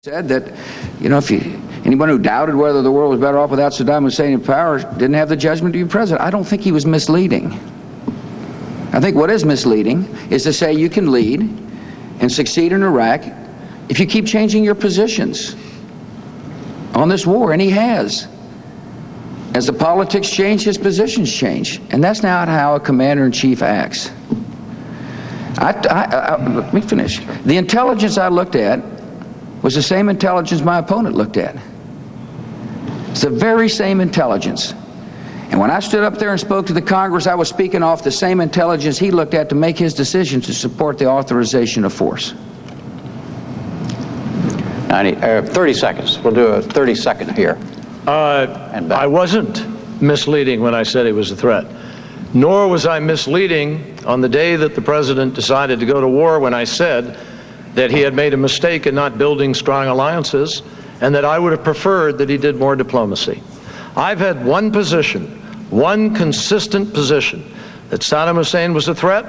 Said that, if anyone who doubted whether the world was better off without Saddam Hussein in power didn't have the judgment to be president. I don't think he was misleading. I think what is misleading is to say you can lead and succeed in Iraq if you keep changing your positions on this war, and he has. As the politics change, his positions change, and that's not how a commander-in-chief acts. Let me finish. The intelligence I looked at was the same intelligence my opponent looked at. It's the very same intelligence. And when I stood up there and spoke to the Congress, I was speaking off the same intelligence he looked at to make his decision to support the authorization of force. 30 seconds. We'll do a 30-second here. I wasn't misleading when I said he was a threat. Nor was I misleading on the day that the president decided to go to war when I said that he had made a mistake in not building strong alliances, and that I would have preferred that he did more diplomacy. I've had one position, one consistent position, that Saddam Hussein was a threat.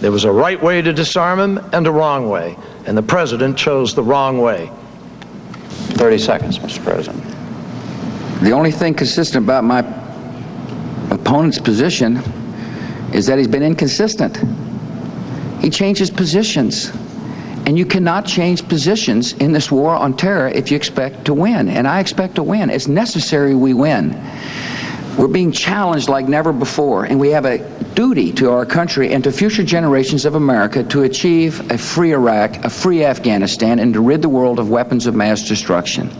There was a right way to disarm him and a wrong way, and the president chose the wrong way. 30 seconds, Mr. President. The only thing consistent about my opponent's position is that he's been inconsistent. He changes positions. And you cannot change positions in this war on terror if you expect to win. And I expect to win. It's necessary we win. We're being challenged like never before, and we have a duty to our country and to future generations of America to achieve a free Iraq, a free Afghanistan, and to rid the world of weapons of mass destruction.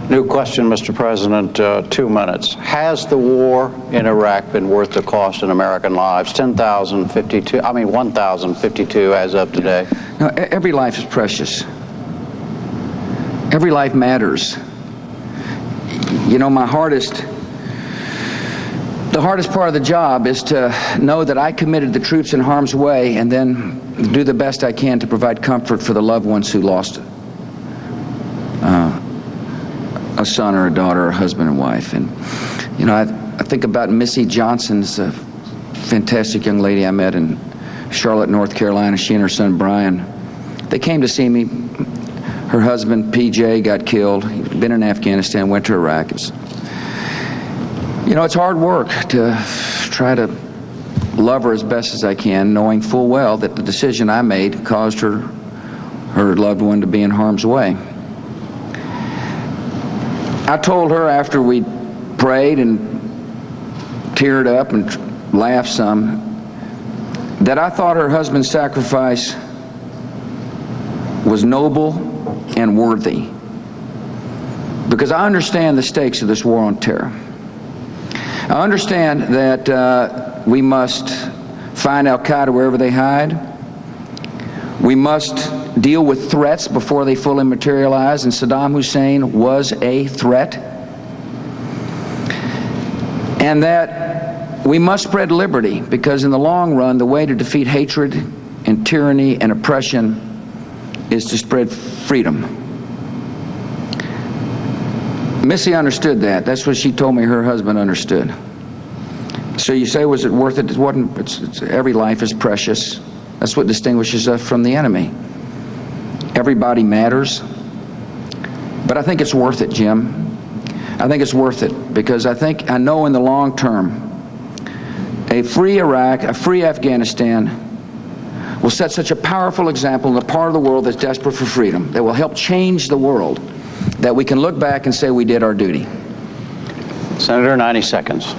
New question, Mr. President, 2 minutes. Has the war in Iraq been worth the cost in American lives? 1,052 as of today. No, every life is precious. Every life matters. The hardest part of the job is to know that I committed the troops in harm's way and then do the best I can to provide comfort for the loved ones who lost a son or a daughter or a husband and wife. And I think about Missy Johnson's a fantastic young lady I met in Charlotte, North Carolina. She and her son Brian, they came to see me. Her husband PJ got killed. He'd been in Afghanistan, went to Iraq. It's hard work to try to love her as best as I can, knowing full well that the decision I made caused her loved one to be in harm's way. I told her after we prayed and teared up and laughed some that I thought her husband's sacrifice was noble and worthy, because I understand the stakes of this war on terror. I understand that we must find al-Qaeda wherever they hide. We must deal with threats before they fully materialize, and Saddam Hussein was a threat. And that we must spread liberty, because in the long run, the way to defeat hatred and tyranny and oppression is to spread freedom. Missy understood that. That's what she told me her husband understood. So you say, was it worth it? It wasn't. Every life is precious. That's what distinguishes us from the enemy. Everybody matters. But I think it's worth it, Jim. I think it's worth it, because I know in the long term, a free Iraq, a free Afghanistan will set such a powerful example in the part of the world that's desperate for freedom, that will help change the world, that we can look back and say we did our duty. Senator, 90 seconds.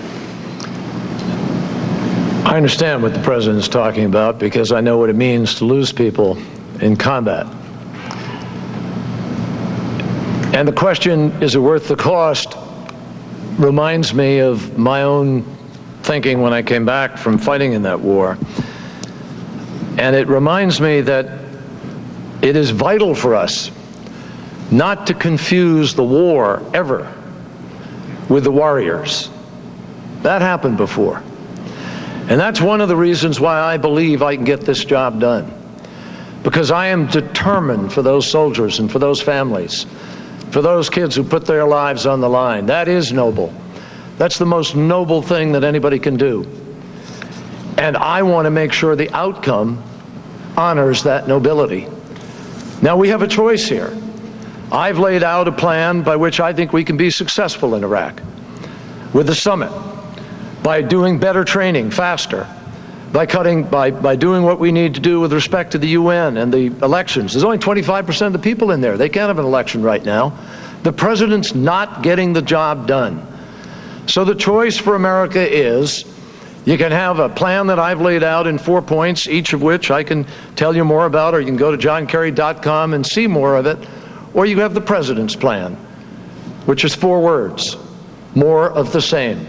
I understand what the president's talking about, because I know what it means to lose people in combat. And the question, is it worth the cost, reminds me of my own thinking when I came back from fighting in that war. And it reminds me that it is vital for us not to confuse the war ever with the warriors. That happened before. And that's one of the reasons why I believe I can get this job done. Because I am determined for those soldiers and for those families, for those kids who put their lives on the line. That is noble. That's the most noble thing that anybody can do. And I want to make sure the outcome honors that nobility. Now we have a choice here. I've laid out a plan by which I think we can be successful in Iraq. With the summit, by doing better training faster, by doing what we need to do with respect to the UN and the elections. There's only 25% of the people in there. They can't have an election right now. The president's not getting the job done. So the choice for America is, you can have a plan that I've laid out in 4 points, each of which I can tell you more about, or you can go to johnkerry.com and see more of it, or you have the president's plan, which is 4 words: more of the same.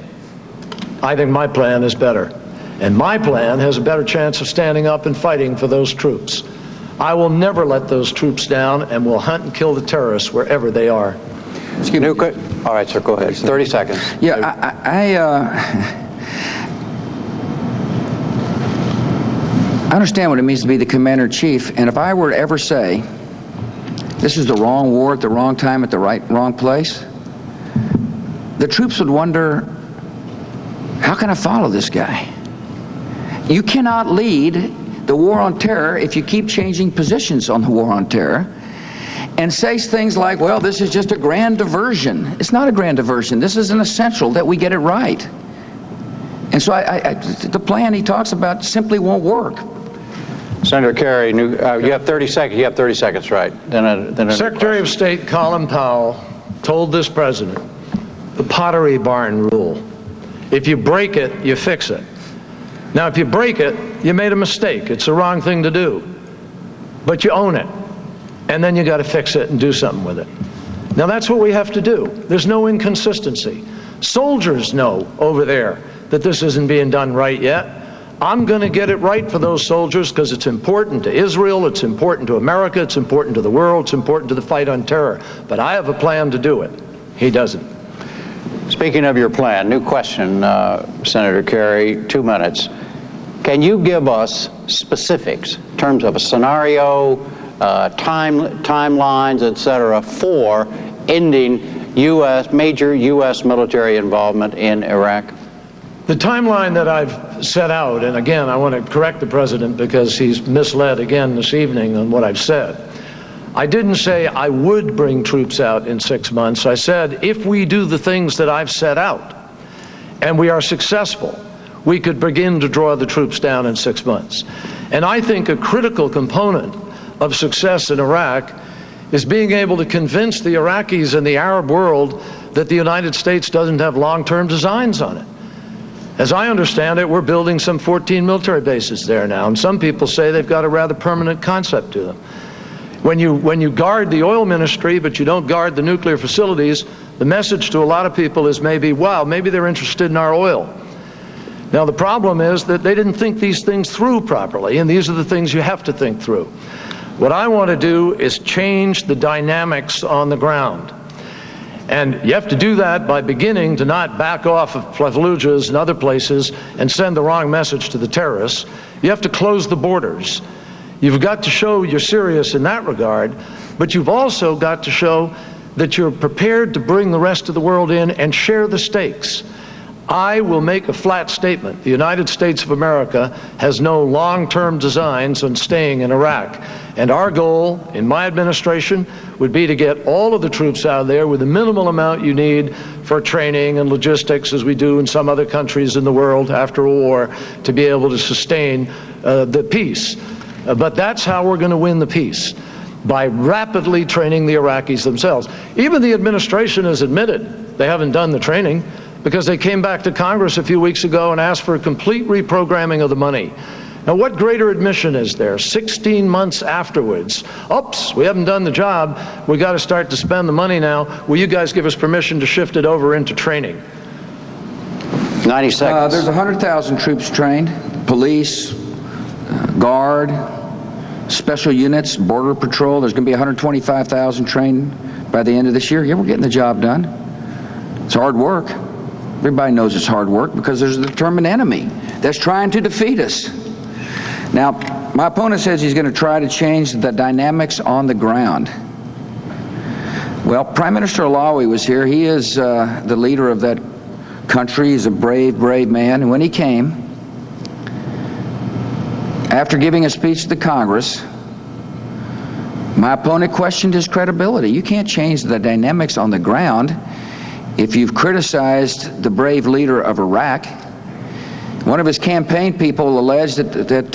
I think my plan is better, and my plan has a better chance of standing up and fighting for those troops. I will never let those troops down, and will hunt and kill the terrorists wherever they are. All right, sir, go ahead. 30 seconds. Yeah, I understand what it means to be the commander-in-chief, and if I were to ever say this is the wrong war at the wrong time at the wrong place, the troops would wonder, how can I follow this guy? You cannot lead the war on terror if you keep changing positions on the war on terror and say things like, well, this is just a grand diversion. It's not a grand diversion. This is an essential that we get it right. And so the plan he talks about simply won't work. Senator Kerry, you have 30 seconds. You have 30 seconds, right? Then Secretary of State Colin Powell told this president the Pottery Barn rule. If you break it, you fix it. Now, if you break it, you made a mistake. It's the wrong thing to do. But you own it. And then you got to fix it and do something with it. Now, that's what we have to do. There's no inconsistency. Soldiers know over there that this isn't being done right yet. I'm going to get it right for those soldiers because it's important to Israel, it's important to America, it's important to the world, it's important to the fight on terror. But I have a plan to do it. He doesn't. Speaking of your plan, new question, Senator Kerry, 2 minutes. Can you give us specifics in terms of a scenario, timelines, et cetera, for ending major U.S. military involvement in Iraq? The timeline that I've set out, and again, I want to correct the president because he's misled again this evening on what I've said. I didn't say I would bring troops out in 6 months. I said if we do the things that I've set out and we are successful, we could begin to draw the troops down in 6 months. And I think a critical component of success in Iraq is being able to convince the Iraqis and the Arab world that the United States doesn't have long-term designs on it. As I understand it, we're building some 14 military bases there now, and some people say they've got a rather permanent concept to them. When you guard the oil ministry, but you don't guard the nuclear facilities, the message to a lot of people is maybe, wow, maybe they're interested in our oil. Now, the problem is that they didn't think these things through properly, and these are the things you have to think through. What I want to do is change the dynamics on the ground. And you have to do that by beginning to not back off of Fallujahs and other places and send the wrong message to the terrorists. You have to close the borders. You've got to show you're serious in that regard, but you've also got to show that you're prepared to bring the rest of the world in and share the stakes. I will make a flat statement. The United States of America has no long-term designs on staying in Iraq. And our goal in my administration would be to get all of the troops out of there with the minimal amount you need for training and logistics, as we do in some other countries in the world after a war, to be able to sustain the peace. But that's how we're going to win the peace, by rapidly training the Iraqis themselves. Even the administration has admitted they haven't done the training, because they came back to Congress a few weeks ago and asked for a complete reprogramming of the money. Now, what greater admission is there 16 months afterwards? Oops, we haven't done the job. We got to start to spend the money now. Will you guys give us permission to shift it over into training? 90 seconds. There's 100,000 troops trained, police, guard, special units, border patrol. There's going to be 125,000 trained by the end of this year. Yeah, we're getting the job done. It's hard work. Everybody knows it's hard work because there's a determined enemy that's trying to defeat us. Now, my opponent says he's going to try to change the dynamics on the ground. Well, Prime Minister Alawi was here. He is the leader of that country. He's a brave, brave man. And when he came, after giving a speech to the Congress, My opponent questioned his credibility. You can't change the dynamics on the ground. If you've criticized the brave leader of Iraq, one of his campaign people alleged that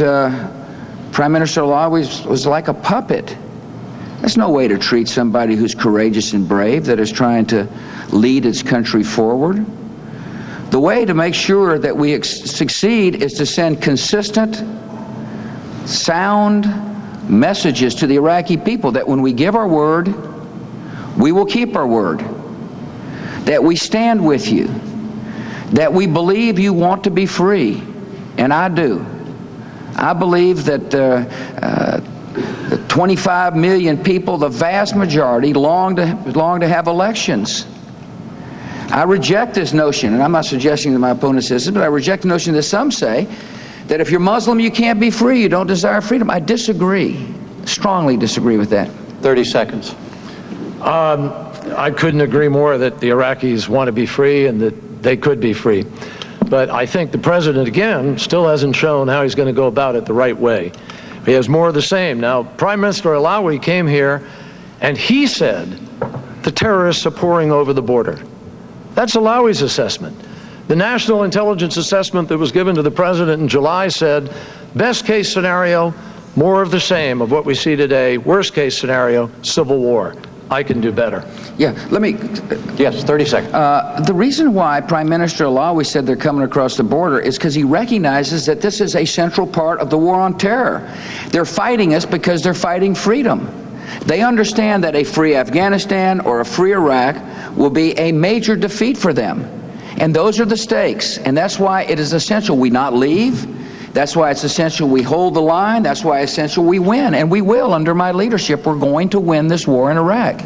Prime Minister Alawi was like a puppet. That's no way to treat somebody who's courageous and brave, that is trying to lead its country forward. The way to make sure that we succeed is to send consistent, sound messages to the Iraqi people that when we give our word, we will keep our word, that we stand with you, that we believe you want to be free, and I do. I believe that the 25 million people, the vast majority, long to have elections. I reject this notion, and I'm not suggesting that my opponent says this, but I reject the notion that some say that if you're Muslim, you can't be free, you don't desire freedom. I disagree, strongly disagree with that. 30 seconds. I couldn't agree more that the Iraqis want to be free and that they could be free. But I think the president, again, still hasn't shown how he's going to go about it the right way. He has more of the same. Now, Prime Minister Alawi came here and he said the terrorists are pouring over the border. That's Alawi's assessment. The National Intelligence Assessment that was given to the president in July said, best case scenario, more of the same of what we see today. Worst case scenario, civil war. I can do better. Yeah, let me... Yes, 30 seconds. The reason why Prime Minister Alawi said they're coming across the border is because he recognizes that this is a central part of the war on terror. They're fighting us because they're fighting freedom. They understand that a free Afghanistan or a free Iraq will be a major defeat for them. And those are the stakes. And that's why it is essential we not leave. That's why it's essential we hold the line. That's why it's essential we win. And we will under my leadership. We're going to win this war in Iraq.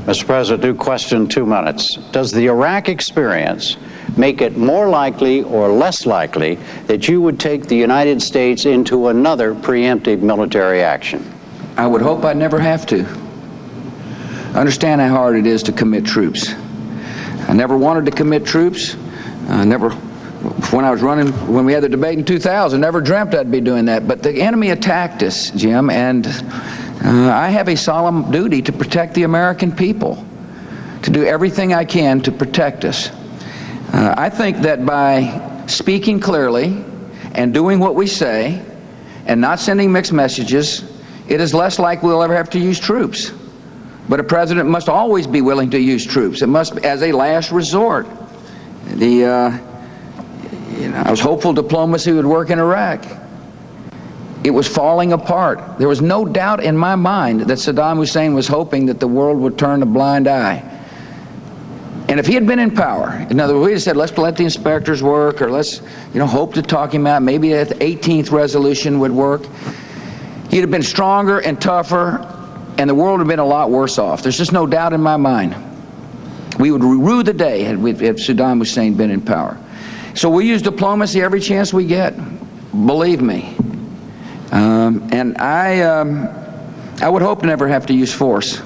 Mr. President, new question, 2 minutes. Does the Iraq experience make it more likely or less likely that you would take the United States into another preemptive military action? I would hope I never have to. I understand how hard it is to commit troops. I never wanted to commit troops. When we had the debate in 2000, never dreamt I'd be doing that. But the enemy attacked us, Jim, and I have a solemn duty to protect the American people, to do everything I can to protect us. I think that by speaking clearly and doing what we say and not sending mixed messages, it is less likely we'll ever have to use troops. But a president must always be willing to use troops. It must, as a last resort. I was hopeful diplomacy would work in Iraq. It was falling apart. There was no doubt in my mind that Saddam Hussein was hoping that the world would turn a blind eye. And if he had been in power, in other words, we had said, let's let the inspectors work, or let's, hope to talk him out, maybe the 18th resolution would work. He'd have been stronger and tougher, and the world would have been a lot worse off. There's just no doubt in my mind. We would rue the day had Saddam Hussein been in power. So we use diplomacy every chance we get, believe me. And I would hope to never have to use force.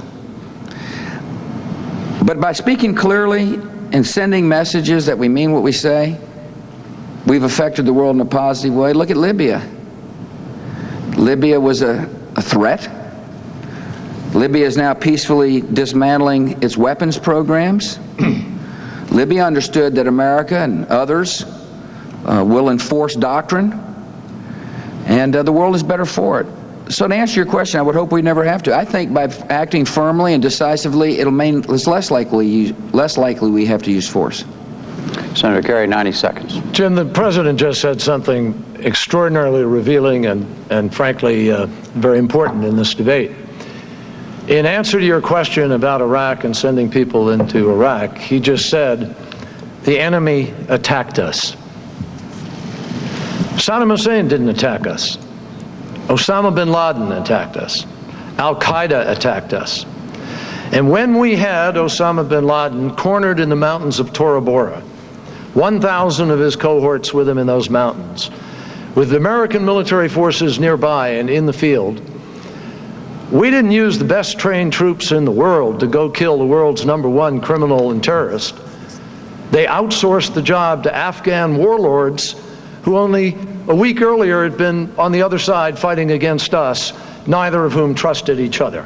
But by speaking clearly and sending messages that we mean what we say, we've affected the world in a positive way. Look at Libya. Libya was a threat. Libya is now peacefully dismantling its weapons programs. Libya understood that America and others will enforce doctrine, and the world is better for it. So to answer your question, I would hope we never have to. I think by acting firmly and decisively, it'll mean it's less likely we have to use force. Senator Kerry, 90 seconds. Jim, the president just said something extraordinarily revealing and frankly very important in this debate. In answer to your question about Iraq and sending people into Iraq, he just said, the enemy attacked us. Saddam Hussein didn't attack us. Osama bin Laden attacked us. Al-Qaeda attacked us. And when we had Osama bin Laden cornered in the mountains of Tora Bora, 1,000 of his cohorts with him in those mountains, with American military forces nearby and in the field, we didn't use the best trained troops in the world to go kill the world's #1 criminal and terrorist. They outsourced the job to Afghan warlords who only a week earlier had been on the other side fighting against us, neither of whom trusted each other.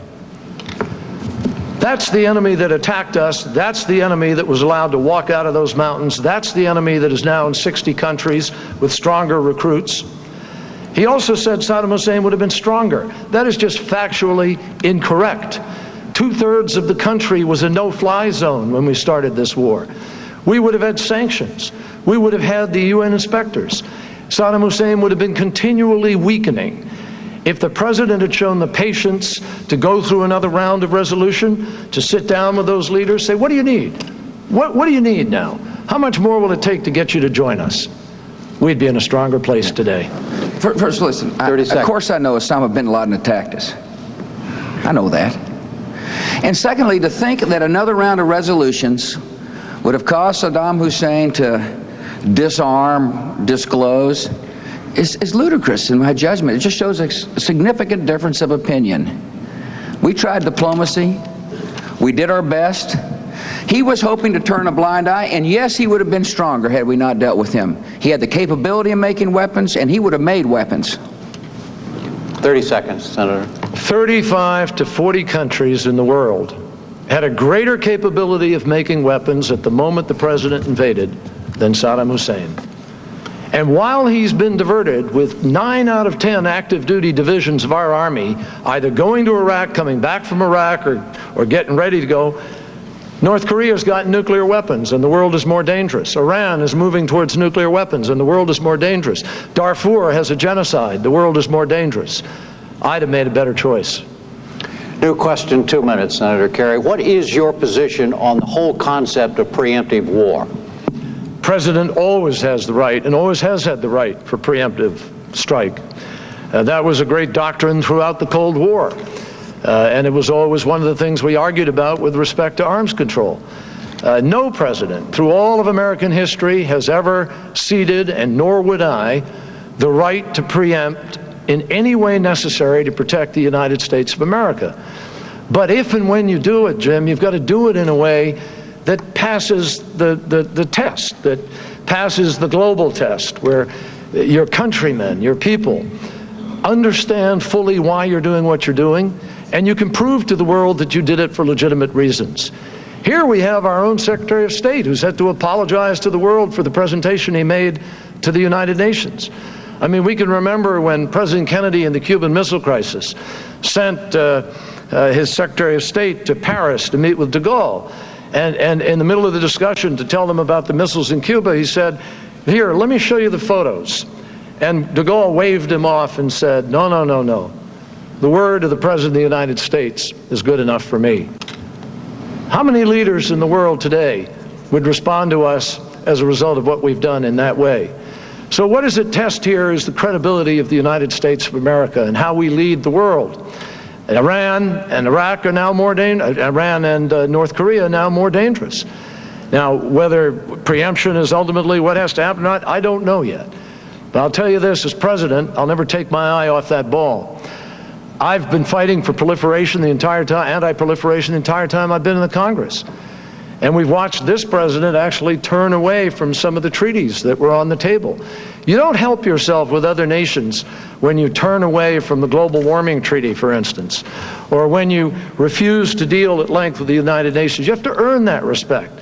That's the enemy that attacked us. That's the enemy that was allowed to walk out of those mountains. That's the enemy that is now in 60 countries with stronger recruits. He also said Saddam Hussein would have been stronger. That is just factually incorrect. 2/3 of the country was a no-fly zone when we started this war. We would have had sanctions. We would have had the UN inspectors. Saddam Hussein would have been continually weakening. If the president had shown the patience to go through another round of resolution, to sit down with those leaders, say, what do you need? What do you need now? How much more will it take to get you to join us? We'd be in a stronger place today. First, listen, of course I know Osama bin Laden attacked us. I know that. And secondly, to think that another round of resolutions would have caused Saddam Hussein to disarm, disclose, is ludicrous in my judgment. It just shows a significant difference of opinion. We tried diplomacy. We did our best. He was hoping to turn a blind eye, and yes, he would have been stronger had we not dealt with him. He had the capability of making weapons, and he would have made weapons. 30 seconds, Senator. 35 to 40 countries in the world had a greater capability of making weapons at the moment the president invaded than Saddam Hussein. And while he's been diverted with 9 out of 10 active duty divisions of our army either going to Iraq, coming back from Iraq, or getting ready to go, North Korea's got nuclear weapons and the world is more dangerous. Iran is moving towards nuclear weapons and the world is more dangerous. Darfur has a genocide, the world is more dangerous. I'd have made a better choice. New question, 2 minutes, Senator Kerry. What is your position on the whole concept of preemptive war? President always has the right, and always has had the right, for preemptive strike. That was a great doctrine throughout the Cold War. And it was always one of the things we argued about with respect to arms control. No president through all of American history has ever ceded, and nor would I, the right to preempt in any way necessary to protect the United States of America. But if and when you do it, Jim, you've got to do it in a way that passes the test, that passes the global test, where your countrymen, your people, understand fully why you're doing what you're doing, and you can prove to the world that you did it for legitimate reasons. Here we have our own Secretary of State who's had to apologize to the world for the presentation he made to the United Nations. I mean, we can remember when President Kennedy in the Cuban Missile Crisis sent his Secretary of State to Paris to meet with de Gaulle. And in the middle of the discussion to tell them about the missiles in Cuba, he said, here, let me show you the photos. And de Gaulle waved him off and said, no, no, no, no. The word of the President of the United States is good enough for me. How many leaders in the world today would respond to us as a result of what we've done in that way? So what is at test here is the credibility of the United States of America and how we lead the world. Iran and Iraq are now more dangerous. Iran and North Korea are now more dangerous. Now, whether preemption is ultimately what has to happen or not, I don't know yet. But I'll tell you this, as president, I'll never take my eye off that ball. I've been fighting for proliferation the entire time, anti-proliferation the entire time I've been in the Congress. And we've watched this president actually turn away from some of the treaties that were on the table. You don't help yourself with other nations when you turn away from the global warming treaty, for instance, or when you refuse to deal at length with the United Nations. You have to earn that respect.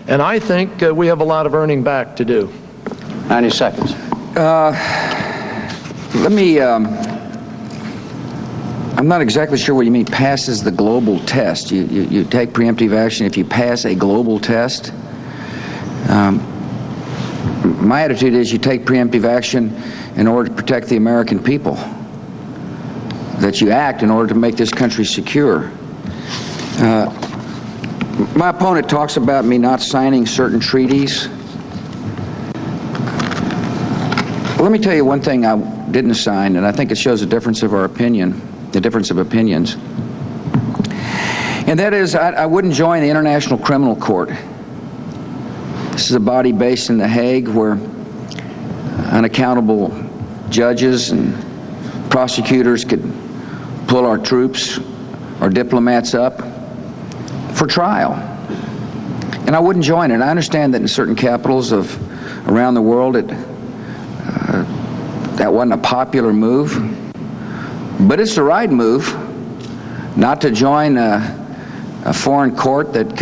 And I think we have a lot of earning back to do. 90 seconds. I'm not exactly sure what you mean, passes the global test. You take preemptive action if you pass a global test. My attitude is you take preemptive action in order to protect the American people, that you act in order to make this country secure. My opponent talks about me not signing certain treaties. Well, let me tell you one thing I didn't sign, and I think it shows a difference of our opinion. The difference of opinions. And that is, I wouldn't join the International Criminal Court. This is a body based in The Hague where unaccountable judges and prosecutors could pull our troops, our diplomats up for trial. And I wouldn't join it. I understand that in certain capitals of around the world that wasn't a popular move. But it's the right move not to join a foreign court that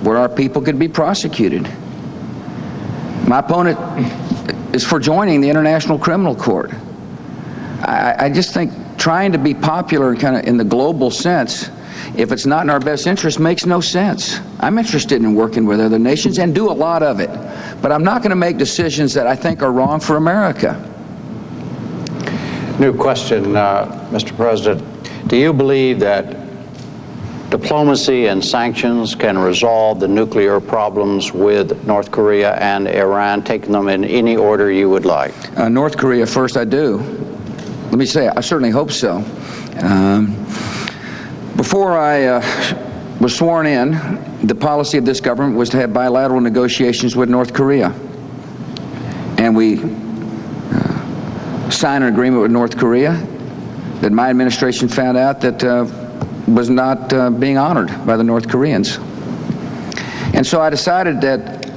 where our people could be prosecuted. My opponent is for joining the International Criminal Court. I just think trying to be popular kind of in the global sense, if it's not in our best interest, makes no sense. I'm interested in working with other nations and do a lot of it, but I'm not going to make decisions that I think are wrong for America. New question, Mr. President. Do you believe that diplomacy and sanctions can resolve the nuclear problems with North Korea and Iran, taking them in any order you would like? North Korea first, I do. Let me say, I certainly hope so. Before I was sworn in, the policy of this government was to have bilateral negotiations with North Korea. And we signed an agreement with North Korea that my administration found out that was not being honored by the North Koreans. And so I decided that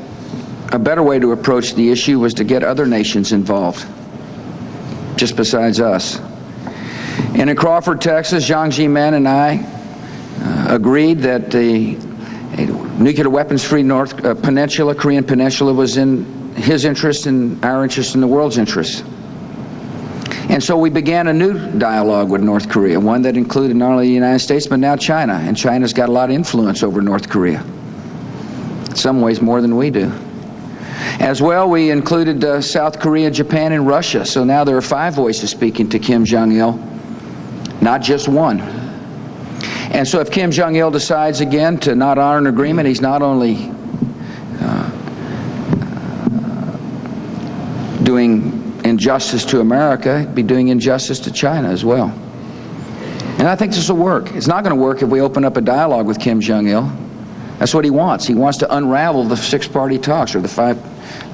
a better way to approach the issue was to get other nations involved, just besides us. And in Crawford, Texas, Jiang Zemin and I agreed that the nuclear weapons-free Korean Peninsula was in his interest and our interest and the world's interest. And so we began a new dialogue with North Korea, one that included not only the United States, but now China. And China's got a lot of influence over North Korea, in some ways more than we do. As well, we included South Korea, Japan, and Russia. So now there are 5 voices speaking to Kim Jong-il, not just one. And so if Kim Jong-il decides again to not honor an agreement, he's not only doing injustice to America, he'd be doing injustice to China as well. And I think this will work. It's not going to work if we open up a dialogue with Kim Jong-il. That's what he wants. He wants to unravel the 6-party talks, or the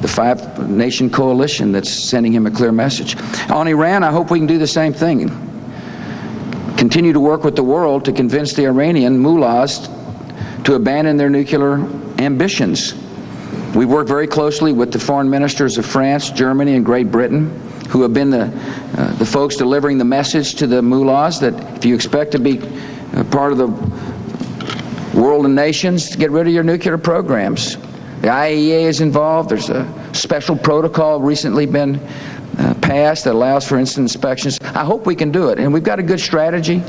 five-nation coalition that's sending him a clear message. On Iran, I hope we can do the same thing. Continue to work with the world to convince the Iranian mullahs to abandon their nuclear ambitions. We've worked very closely with the foreign ministers of France, Germany, and Great Britain, who have been the folks delivering the message to the mullahs that if you expect to be part of the world and nations, get rid of your nuclear programs. The IAEA is involved. There's a special protocol recently been passed that allows for instant inspections. I hope we can do it, and we've got a good strategy.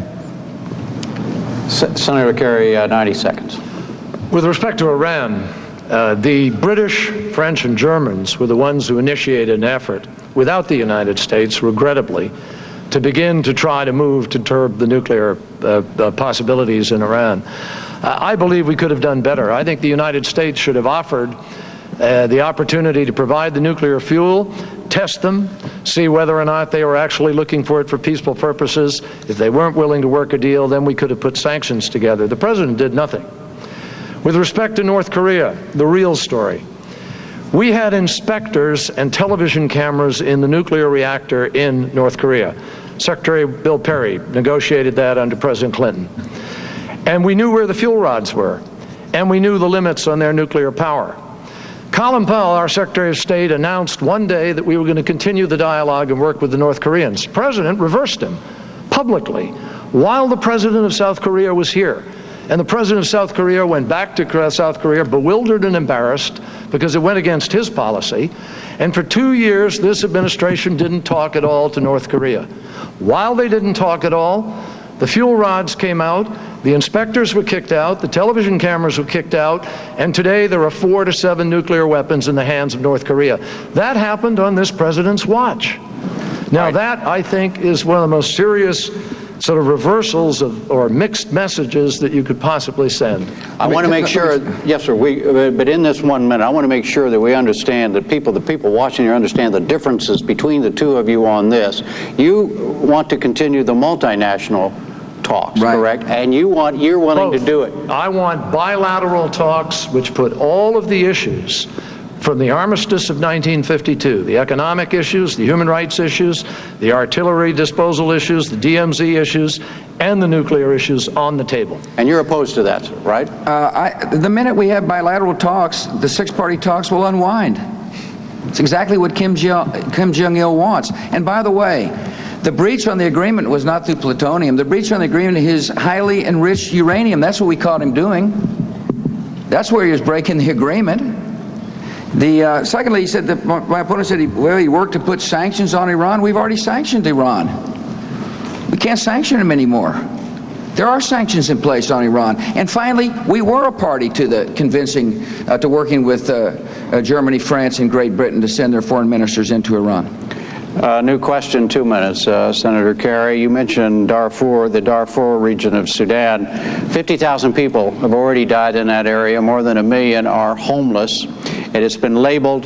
Senator Kerry, 90 seconds. With respect to Iran, the British, French, and Germans were the ones who initiated an effort, without the United States, regrettably, to begin to try to move to curb the nuclear possibilities in Iran. I believe we could have done better. I think the United States should have offered the opportunity to provide the nuclear fuel, test them, see whether or not they were actually looking for it for peaceful purposes. If they weren't willing to work a deal, then we could have put sanctions together. The president did nothing. With respect to North Korea, the real story. We had inspectors and television cameras in the nuclear reactor in North Korea. Secretary Bill Perry negotiated that under President Clinton. And we knew where the fuel rods were, and we knew the limits on their nuclear power. Colin Powell, our Secretary of State, announced one day that we were going to continue the dialogue and work with the North Koreans. The president reversed him publicly while the president of South Korea was here. And the president of South Korea went back to South Korea bewildered and embarrassed because it went against his policy. And for 2 years, this administration didn't talk at all to North Korea. While they didn't talk at all, the fuel rods came out, the inspectors were kicked out, the television cameras were kicked out, and today there are 4 to 7 nuclear weapons in the hands of North Korea. That happened on this president's watch. Now that, I think, is one of the most serious sort of reversals of, or mixed messages that you could possibly send. I want to make sure, yes sir, but in this 1 minute, I want to make sure that we understand, that the people watching here understand the differences between the two of you on this. You want to continue the multinational talks, right, correct? And you're willing to do it. I want bilateral talks which put all of the issues from the armistice of 1952, the economic issues, the human rights issues, the artillery disposal issues, the DMZ issues, and the nuclear issues on the table. And you're opposed to that, right? The minute we have bilateral talks, the 6-party talks will unwind. It's exactly what Kim Jong-il wants. And by the way, The breach on the agreement was not through plutonium. The breach on the agreement is highly enriched uranium. That's what we caught him doing. That's where he was breaking the agreement. Secondly, he said that my opponent said he worked to put sanctions on Iran. We've already sanctioned Iran. We can't sanction them anymore. There are sanctions in place on Iran. And finally, we were a party to the convincing, to working with Germany, France, and Great Britain to send their foreign ministers into Iran. New question, 2 minutes. Senator Kerry, you mentioned Darfur, the Darfur region of Sudan. 50,000 people have already died in that area. More than 1 million are homeless. It has been labeled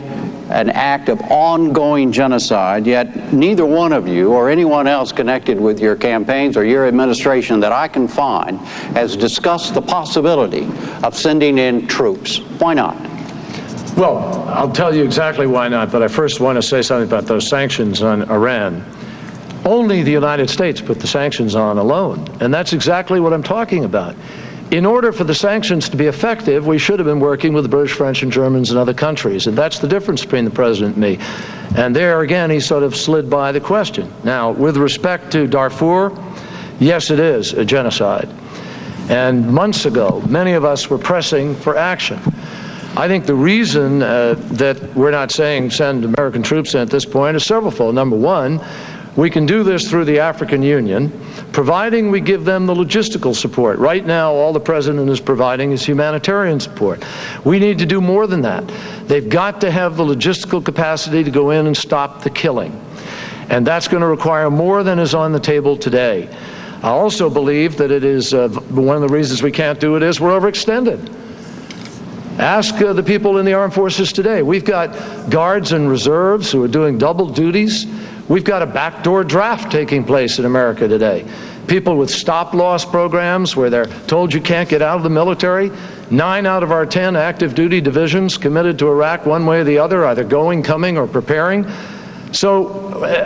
an act of ongoing genocide, yet neither one of you or anyone else connected with your campaigns or your administration that I can find has discussed the possibility of sending in troops. Why not? Well, I'll tell you exactly why not, but I first want to say something about those sanctions on Iran. Only the United States put the sanctions on alone, and that's exactly what I'm talking about. In order for the sanctions to be effective, we should have been working with the British, French, and Germans and other countries, and that's the difference between the president and me. And there again, he sort of slid by the question. Now, with respect to Darfur, yes, it is a genocide. And months ago, many of us were pressing for action. I think the reason that we're not saying send American troops in at this point is severalfold. Number one, we can do this through the African Union, providing we give them the logistical support. Right now, all the president is providing is humanitarian support. We need to do more than that. They've got to have the logistical capacity to go in and stop the killing. And that's going to require more than is on the table today. I also believe that it is one of the reasons we can't do it is we're overextended. Ask the people in the armed forces today. We've got guards and reserves who are doing double duties. We've got a backdoor draft taking place in America today. People with stop-loss programs where they're told you can't get out of the military. 9 out of our 10 active duty divisions committed to Iraq one way or the other, either going, coming, or preparing. So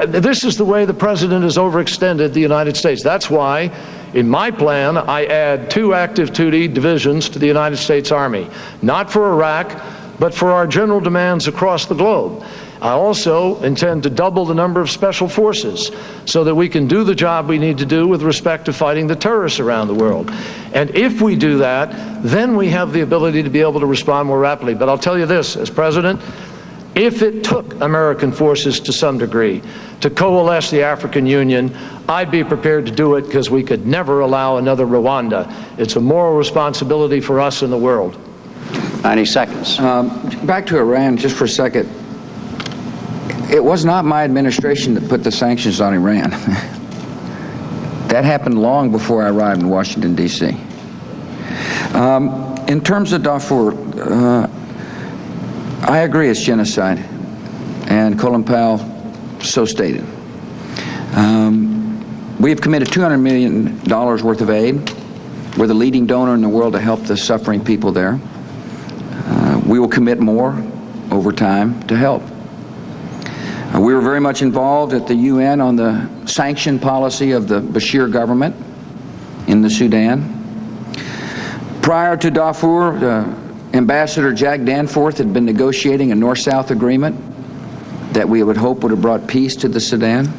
this is the way the president has overextended the United States. That's why, in my plan, I add 2 active duty divisions to the United States Army. Not for Iraq, but for our general demands across the globe. I also intend to double the number of special forces so that we can do the job we need to do with respect to fighting the terrorists around the world. And if we do that, then we have the ability to be able to respond more rapidly. But I'll tell you this, as president, if it took American forces to some degree to coalesce the African Union, I'd be prepared to do it because we could never allow another Rwanda. It's a moral responsibility for us in the world. 90 seconds. Back to Iran just for a second. It was not my administration that put the sanctions on Iran. That happened long before I arrived in Washington, D.C. In terms of Darfur, I agree it's genocide, and Colin Powell so stated. We have committed $200 million worth of aid. We're the leading donor in the world to help the suffering people there. We will commit more over time to help. We were very much involved at the UN on the sanction policy of the Bashir government in the Sudan. Prior to Darfur, Ambassador Jack Danforth had been negotiating a North-South agreement that we would hope would have brought peace to the Sudan.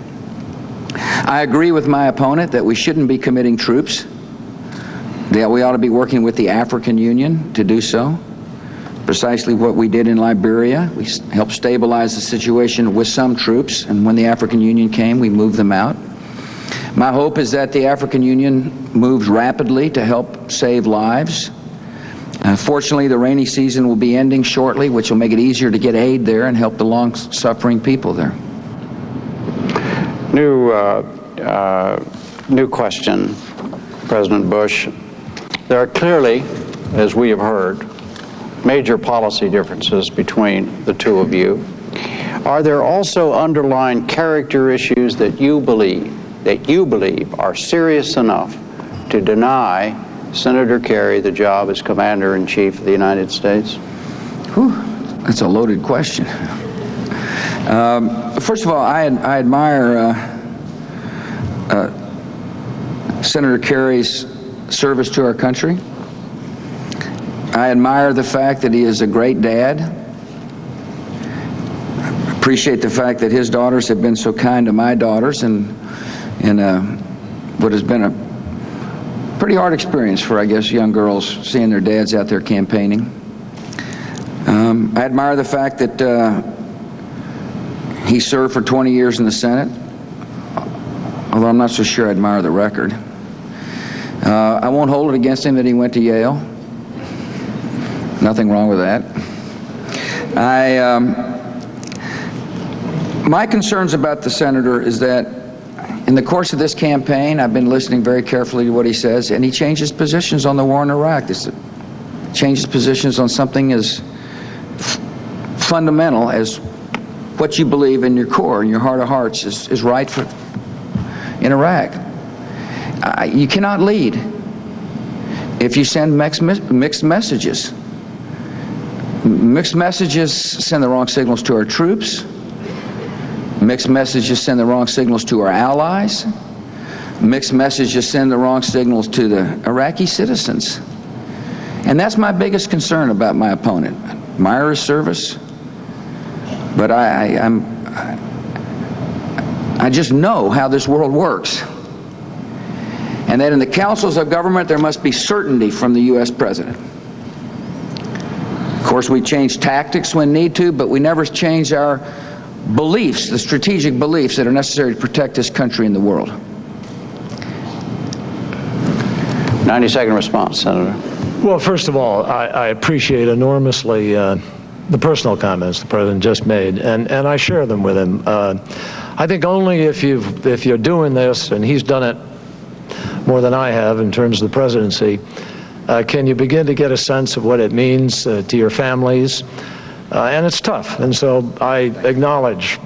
I agree with my opponent that we shouldn't be committing troops, that we ought to be working with the African Union to do so. Precisely what we did in Liberia. We helped stabilize the situation with some troops, and when the African Union came, we moved them out. My hope is that the African Union moves rapidly to help save lives. Fortunately, the rainy season will be ending shortly, which will make it easier to get aid there and help the long-suffering people there. New question, President Bush. There are clearly, as we have heard, major policy differences between the two of you. Are there also underlying character issues that you believe are serious enough to deny Senator Kerry the job as Commander-in-Chief of the United States? Whew, that's a loaded question. First of all, I admire Senator Kerry's service to our country. I admire the fact that he is a great dad. I appreciate the fact that his daughters have been so kind to my daughters, and in what has been a pretty hard experience for, I guess, young girls seeing their dads out there campaigning. I admire the fact that he served for 20 years in the Senate, although I'm not so sure I admire the record. I won't hold it against him that he went to Yale. Nothing wrong with that. My concerns about the senator is that in the course of this campaign, I've been listening very carefully to what he says, and he changes positions on the war in Iraq. This changes positions on something as fundamental as what you believe in your core, in your heart of hearts, is right for in Iraq. You cannot lead if you send mixed messages. Mixed messages send the wrong signals to our troops. Mixed messages send the wrong signals to our allies. Mixed messages send the wrong signals to the Iraqi citizens. And that's my biggest concern about my opponent. I admire his service, but I just know how this world works. And that in the councils of government, there must be certainty from the U.S. president. Of course, we change tactics when need to, but we never change our beliefs, the strategic beliefs that are necessary to protect this country and the world. 90-second response, Senator. Well, first of all, I appreciate enormously the personal comments the president just made, and I share them with him. I think only if you're doing this, and he's done it more than I have in terms of the presidency, can you begin to get a sense of what it means to your families. And it's tough, and so I acknowledge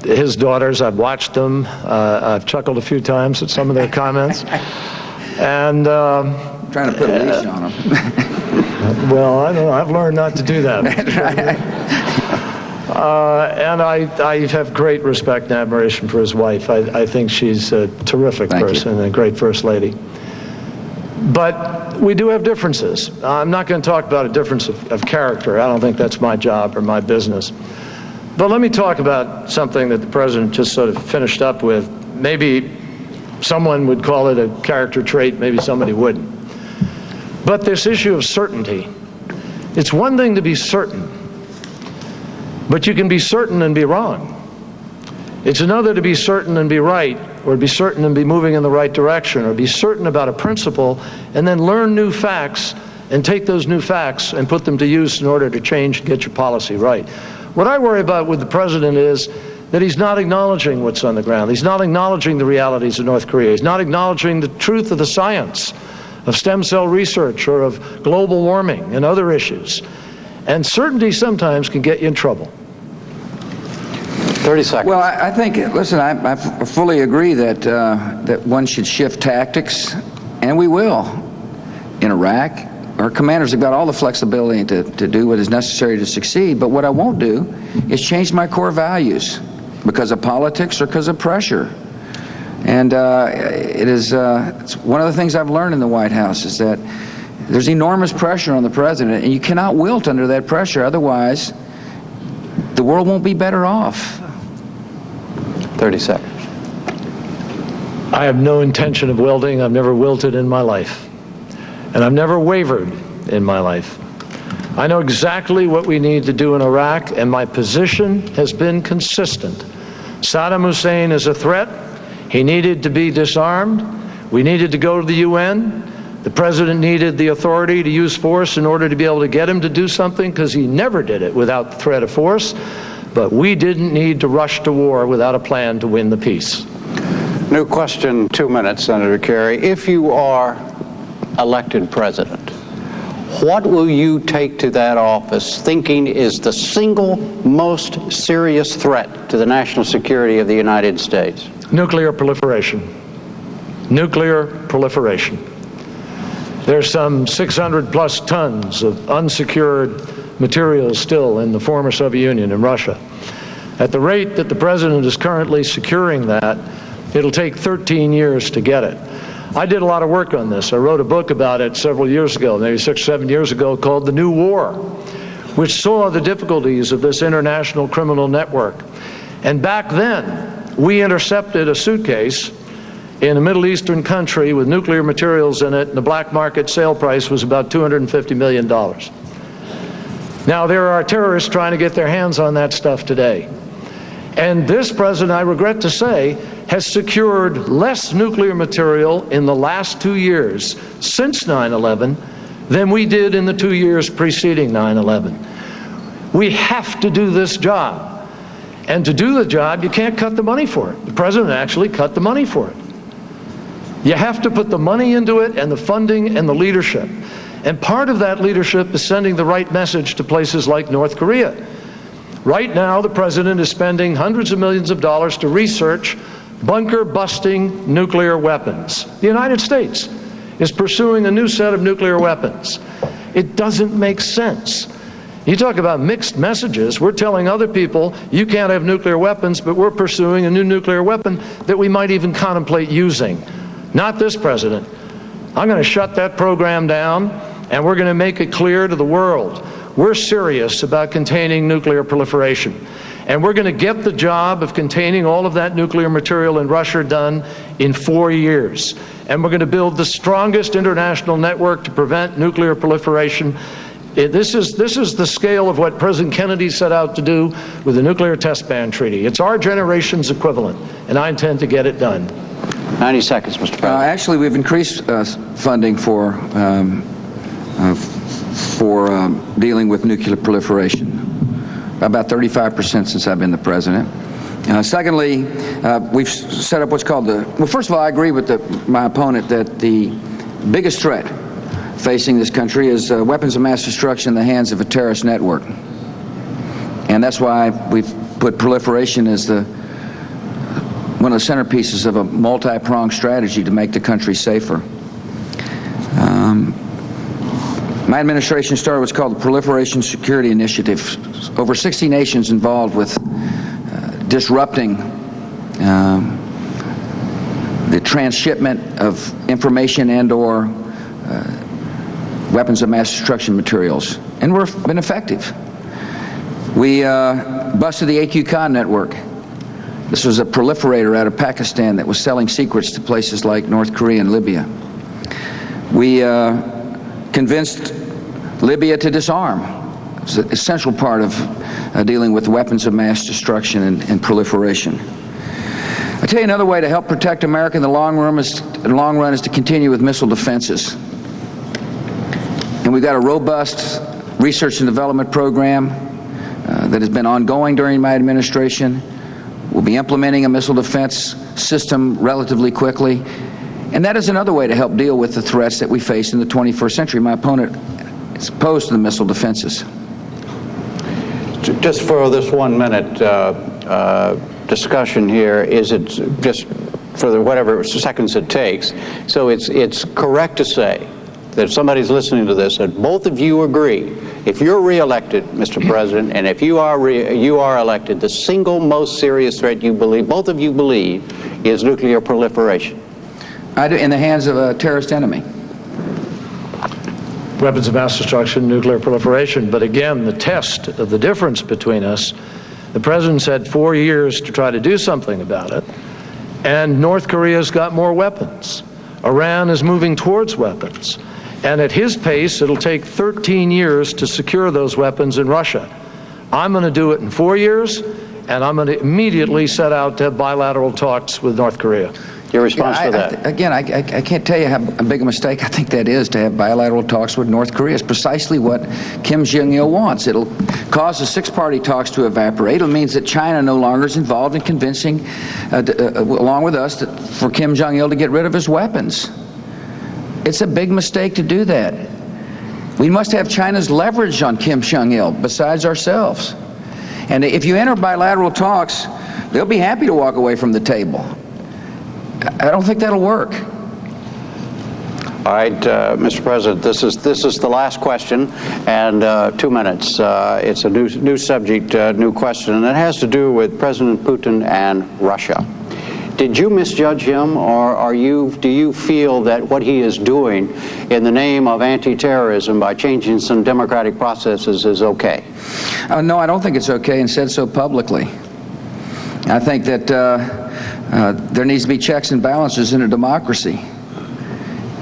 his daughters. I've watched them. I've chuckled a few times at some of their comments. And trying to put a leash on them. Well, I don't know. I've learned not to do that. And I have great respect and admiration for his wife. I think she's a terrific person and a great first lady. But we do have differences. I'm not going to talk about a difference of character. I don't think that's my job or my business. But let me talk about something that the president just sort of finished up with. Maybe someone would call it a character trait, maybe somebody wouldn't. But this issue of certainty. It's one thing to be certain, but you can be certain and be wrong. It's another to be certain and be right, or be certain and be moving in the right direction, or be certain about a principle and then learn new facts and take those new facts and put them to use in order to change and get your policy right. What I worry about with the president is that he's not acknowledging what's on the ground. He's not acknowledging the realities of North Korea. He's not acknowledging the truth of the science of stem cell research or of global warming and other issues. And certainty sometimes can get you in trouble. 30 seconds. Well, I think, listen, I fully agree that that one should shift tactics, and we will in Iraq. Our commanders have got all the flexibility to do what is necessary to succeed, but what I won't do is change my core values because of politics or because of pressure. And it's one of the things I've learned in the White House is that there's enormous pressure on the president, and you cannot wilt under that pressure, otherwise the world won't be better off. 30 seconds. I have no intention of wilting. I've never wilted in my life. And I've never wavered in my life. I know exactly what we need to do in Iraq, and my position has been consistent. Saddam Hussein is a threat. He needed to be disarmed. We needed to go to the UN. The president needed the authority to use force in order to be able to get him to do something, because he never did it without the threat of force. But we didn't need to rush to war without a plan to win the peace. New question, 2 minutes, Senator Kerry. If you are elected president, what will you take to that office thinking is the single most serious threat to the national security of the United States? Nuclear proliferation. Nuclear proliferation. There's some 600 plus tons of unsecured materials still in the former Soviet Union and Russia. At the rate that the president is currently securing that, it'll take 13 years to get it. I did a lot of work on this. I wrote a book about it several years ago, maybe 6 or 7 years ago, called The New War, which saw the difficulties of this international criminal network. And back then, we intercepted a suitcase in a Middle Eastern country with nuclear materials in it, and the black market sale price was about $250 million. Now, there are terrorists trying to get their hands on that stuff today. And this president, I regret to say, has secured less nuclear material in the last 2 years since 9/11 than we did in the 2 years preceding 9/11. We have to do this job. And to do the job, you can't cut the money for it. The president actually cut the money for it. You have to put the money into it and the funding and the leadership. And part of that leadership is sending the right message to places like North Korea. Right now, the president is spending hundreds of millions of dollars to research bunker-busting nuclear weapons. The United States is pursuing a new set of nuclear weapons. It doesn't make sense. You talk about mixed messages. We're telling other people, you can't have nuclear weapons, but we're pursuing a new nuclear weapon that we might even contemplate using. Not this president. I'm going to shut that program down, and we're going to make it clear to the world. We're serious about containing nuclear proliferation. And we're going to get the job of containing all of that nuclear material in Russia done in 4 years. And we're going to build the strongest international network to prevent nuclear proliferation. This is the scale of what President Kennedy set out to do with the Nuclear Test Ban Treaty. It's our generation's equivalent, and I intend to get it done. 90 seconds, Mr. President. Actually, we've increased funding for dealing with nuclear proliferation, about 35% since I've been the president. Secondly, we've set up what's called well, first of all, I agree with my opponent that the biggest threat facing this country is weapons of mass destruction in the hands of a terrorist network. And that's why we've put proliferation as one of the centerpieces of a multi-pronged strategy to make the country safer. My administration started what's called the Proliferation Security Initiative. Over 60 nations involved with disrupting the transshipment of information and/or weapons of mass destruction materials, and we've been effective. We busted the AQ-Khan network. This was a proliferator out of Pakistan that was selling secrets to places like North Korea and Libya. We convinced Libya to disarm. It's an essential part of dealing with weapons of mass destruction and proliferation. I'll tell you another way to help protect America in the long run is to continue with missile defenses. And we've got a robust research and development program that has been ongoing during my administration. We'll be implementing a missile defense system relatively quickly. And that is another way to help deal with the threats that we face in the 21st century. My opponent is opposed to the missile defenses. Just for this 1 minute discussion here, is it just for whatever seconds it takes? So it's correct to say that if somebody's listening to this, that both of you agree, if you're reelected, Mr. President, and if you are elected, the single most serious threat you believe, both of you believe, is nuclear proliferation. I do, in the hands of a terrorist enemy. Weapons of mass destruction, nuclear proliferation. But again, the test of the difference between us, the president's had 4 years to try to do something about it, and North Korea's got more weapons. Iran is moving towards weapons. And at his pace, it'll take 13 years to secure those weapons in Russia. I'm going to do it in 4 years, and I'm going to immediately set out to have bilateral talks with North Korea. Your response to that? I can't tell you how big a mistake I think that is to have bilateral talks with North Korea. It's precisely what Kim Jong-il wants. It'll cause the six-party talks to evaporate. It means that China no longer is involved in convincing, along with us, for Kim Jong-il to get rid of his weapons. It's a big mistake to do that. We must have China's leverage on Kim Jong-il besides ourselves. And if you enter bilateral talks, they'll be happy to walk away from the table. I don't think that'll work. All right, Mr. President, this is the last question, and 2 minutes. It's a new subject, new question, and it has to do with President Putin and Russia. Did you misjudge him, or do you feel that what he is doing in the name of anti-terrorism by changing some democratic processes is okay? No, I don't think it's okay, and said so publicly. I think that there needs to be checks and balances in a democracy,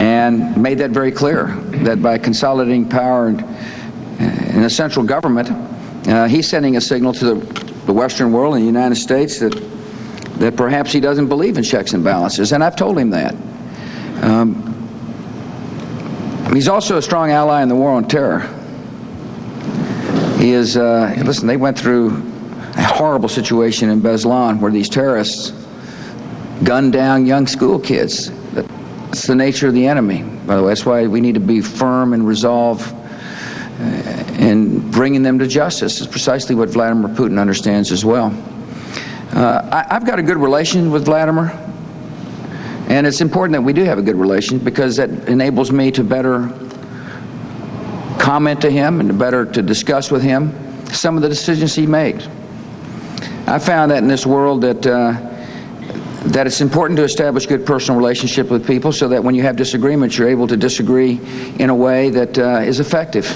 and made that very clear, that by consolidating power in the central government, he's sending a signal to the Western world and the United States that perhaps he doesn't believe in checks and balances, and I've told him that. He's also a strong ally in the war on terror. He is, listen, they went through a horrible situation in Beslan where these terrorists gunned down young school kids. That's the nature of the enemy, by the way. That's why we need to be firm and resolve in bringing them to justice. It's precisely what Vladimir Putin understands as well. I've got a good relation with Vladimir, and it's important that we do have a good relation because that enables me to better comment to him and to discuss with him some of the decisions he makes. I found that in this world that it's important to establish good personal relationship with people so that when you have disagreements, you're able to disagree in a way that is effective.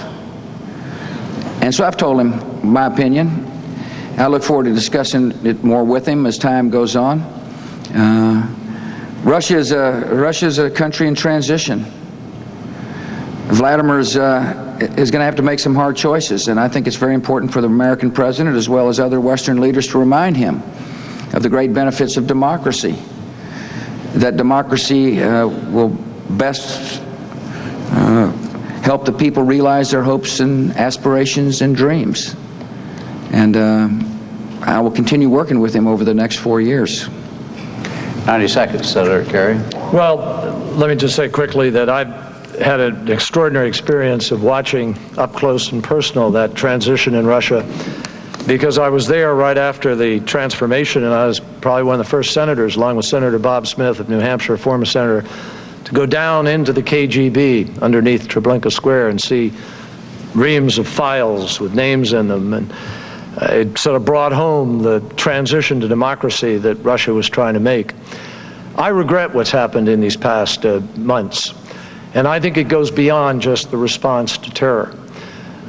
And so I've told him my opinion. I look forward to discussing it more with him as time goes on. Russia is a country in transition. Vladimir is going to have to make some hard choices, and I think it's very important for the American president as well as other Western leaders to remind him of the great benefits of democracy, that democracy will best help the people realize their hopes and aspirations and dreams. And I will continue working with him over the next 4 years. 90 seconds, Senator Kerry. Well, let me just say quickly that I've had an extraordinary experience of watching up close and personal that transition in Russia, because I was there right after the transformation, and I was probably one of the first senators, along with Senator Bob Smith of New Hampshire, a former senator, to go down into the KGB underneath Treblinka Square and see reams of files with names in them. And it sort of brought home the transition to democracy that Russia was trying to make. I regret what's happened in these past months, and I think it goes beyond just the response to terror.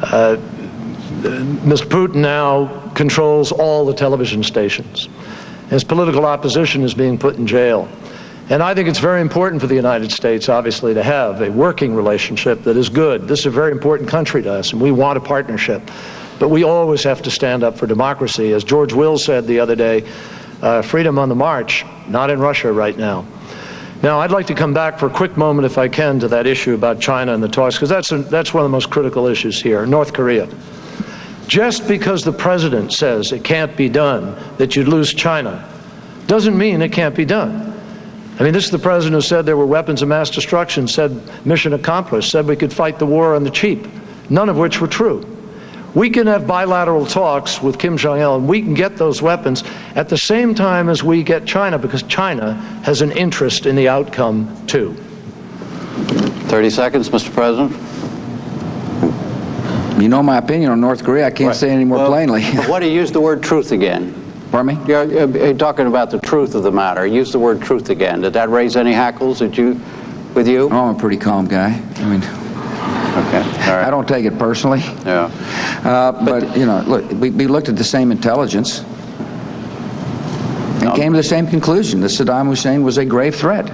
Mr. Putin now controls all the television stations. His political opposition is being put in jail. And I think it's very important for the United States, obviously, to have a working relationship that is good. This is a very important country to us, and we want a partnership. But we always have to stand up for democracy. As George Will said the other day, freedom on the march, not in Russia right now. Now, I'd like to come back for a quick moment, if I can, to that issue about China and the talks, because that's one of the most critical issues here, North Korea. Just because the president says it can't be done, that you'd lose China, doesn't mean it can't be done. I mean, this is the president who said there were weapons of mass destruction, said mission accomplished, said we could fight the war on the cheap, none of which were true. We can have bilateral talks with Kim Jong-il, and we can get those weapons at the same time as we get China, because China has an interest in the outcome too. 30 seconds, Mr. President. You know my opinion on North Korea. I can't say any more plainly. Why do you use the word truth again? Pardon me? You're talking about the truth of the matter. Use the word truth again. Did that raise any hackles with you? Oh, I'm a pretty calm guy. I mean, okay, all right. I don't take it personally. Yeah. But you know, look, we looked at the same intelligence and came to the same conclusion that Saddam Hussein was a grave threat.